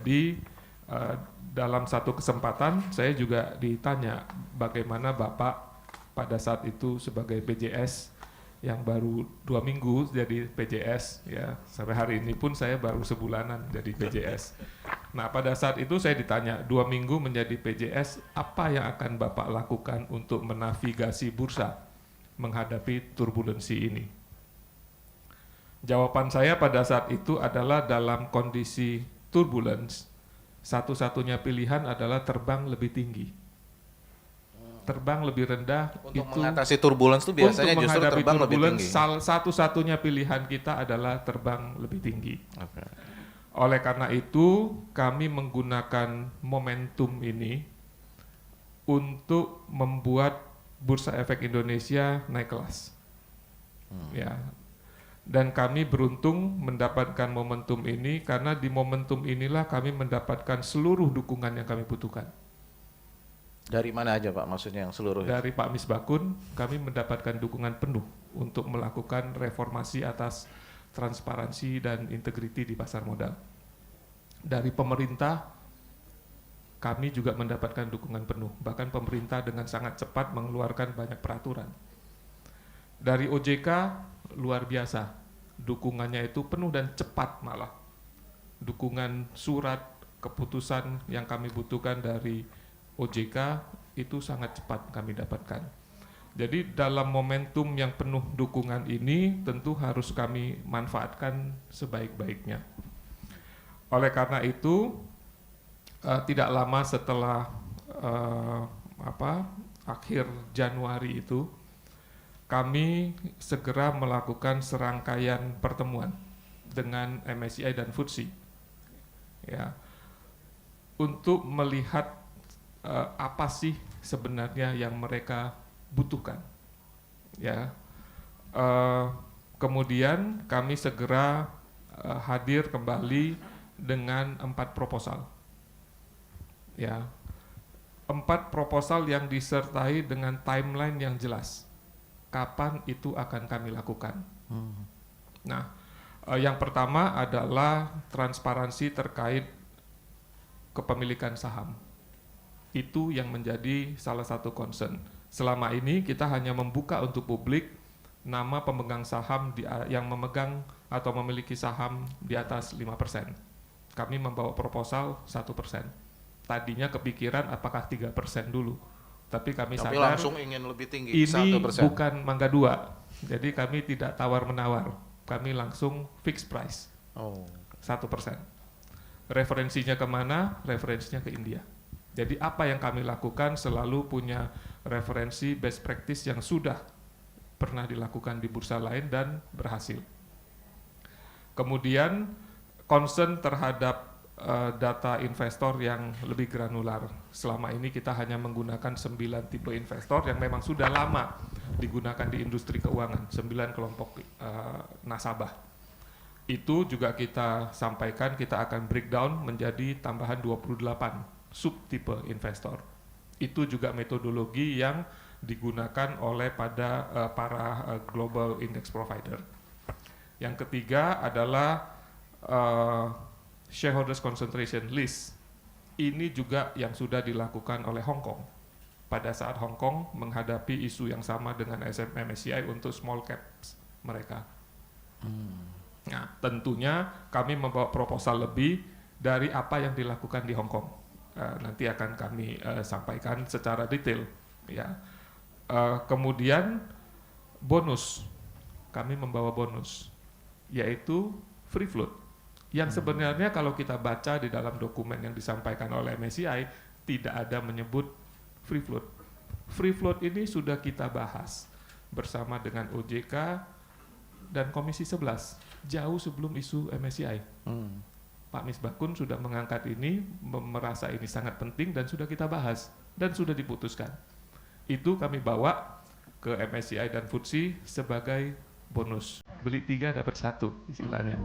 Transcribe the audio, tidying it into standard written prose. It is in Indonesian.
Jadi dalam satu kesempatan saya juga ditanya bagaimana Bapak pada saat itu sebagai PJS yang baru 2 minggu jadi PJS, ya sampai hari ini pun saya baru sebulanan jadi PJS. Nah pada saat itu saya ditanya 2 minggu menjadi PJS, apa yang akan Bapak lakukan untuk menavigasi bursa menghadapi turbulensi ini? Jawaban saya pada saat itu adalah dalam kondisi turbulence, satu-satunya pilihan adalah terbang lebih tinggi. Terbang lebih rendah Untuk itu mengatasi turbulence itu biasanya untuk justru menghadapi terbang lebih turbulence, tinggi. satu-satunya pilihan kita adalah terbang lebih tinggi. Okay. Oleh karena itu, kami menggunakan momentum ini untuk membuat Bursa Efek Indonesia naik kelas. Ya. Dan kami beruntung mendapatkan momentum ini karena di momentum inilah kami mendapatkan seluruh dukungan yang kami butuhkan. Dari mana aja Pak, maksudnya yang seluruh? Dari Pak Misbakun, kami mendapatkan dukungan penuh untuk melakukan reformasi atas transparansi dan integriti di pasar modal. Dari pemerintah, kami juga mendapatkan dukungan penuh. Bahkan pemerintah dengan sangat cepat mengeluarkan banyak peraturan. Dari OJK, luar biasa. Dukungannya itu penuh dan cepat malah. Dukungan surat keputusan yang kami butuhkan dari OJK itu sangat cepat kami dapatkan. Jadi dalam momentum yang penuh dukungan ini tentu harus kami manfaatkan sebaik-baiknya. Oleh karena itu tidak lama setelah akhir Januari itu kami segera melakukan serangkaian pertemuan dengan MSCI dan FTSE ya, untuk melihat apa sih sebenarnya yang mereka butuhkan. Ya, kemudian kami segera hadir kembali dengan 4 proposal. Ya, 4 proposal yang disertai dengan timeline yang jelas. Kapan itu akan kami lakukan? Nah, yang pertama adalah transparansi terkait kepemilikan saham. Itu yang menjadi salah satu concern. Selama ini kita hanya membuka untuk publik nama pemegang saham yang memegang atau memiliki saham di atas 5%. Kami membawa proposal 1%. Tadinya kepikiran apakah 3% dulu. Tapi kami sadar langsung ingin lebih tinggi, ini 1%. bukan mangga 2. Jadi kami tidak tawar-menawar. Kami langsung fixed price. 1%. Referensinya kemana? Referensinya ke India. Jadi apa yang kami lakukan selalu punya referensi best practice yang sudah pernah dilakukan di bursa lain dan berhasil. Kemudian concern terhadap data investor yang lebih granular. Selama ini kita hanya menggunakan 9 tipe investor yang memang sudah lama digunakan di industri keuangan, 9 kelompok nasabah. Itu juga kita sampaikan, kita akan breakdown menjadi tambahan 28 subtipe investor. Itu juga metodologi yang digunakan oleh para global index provider. Yang ketiga adalah shareholders concentration list. Ini juga yang sudah dilakukan oleh Hong Kong pada saat Hong Kong menghadapi isu yang sama dengan MSCI untuk small caps mereka. Nah, tentunya kami membawa proposal lebih dari apa yang dilakukan di Hong Kong. Nanti akan kami sampaikan secara detail. Ya. Kemudian bonus, kami membawa bonus, yaitu free float. Yang sebenarnya kalau kita baca di dalam dokumen yang disampaikan oleh MSCI tidak ada menyebut free float. Free float ini sudah kita bahas bersama dengan OJK dan Komisi 11 jauh sebelum isu MSCI. Pak Misbakun sudah mengangkat ini, merasa ini sangat penting dan sudah kita bahas dan sudah diputuskan. Itu kami bawa ke MSCI dan FTSE sebagai bonus. Beli 3 dapat 1 istilahnya.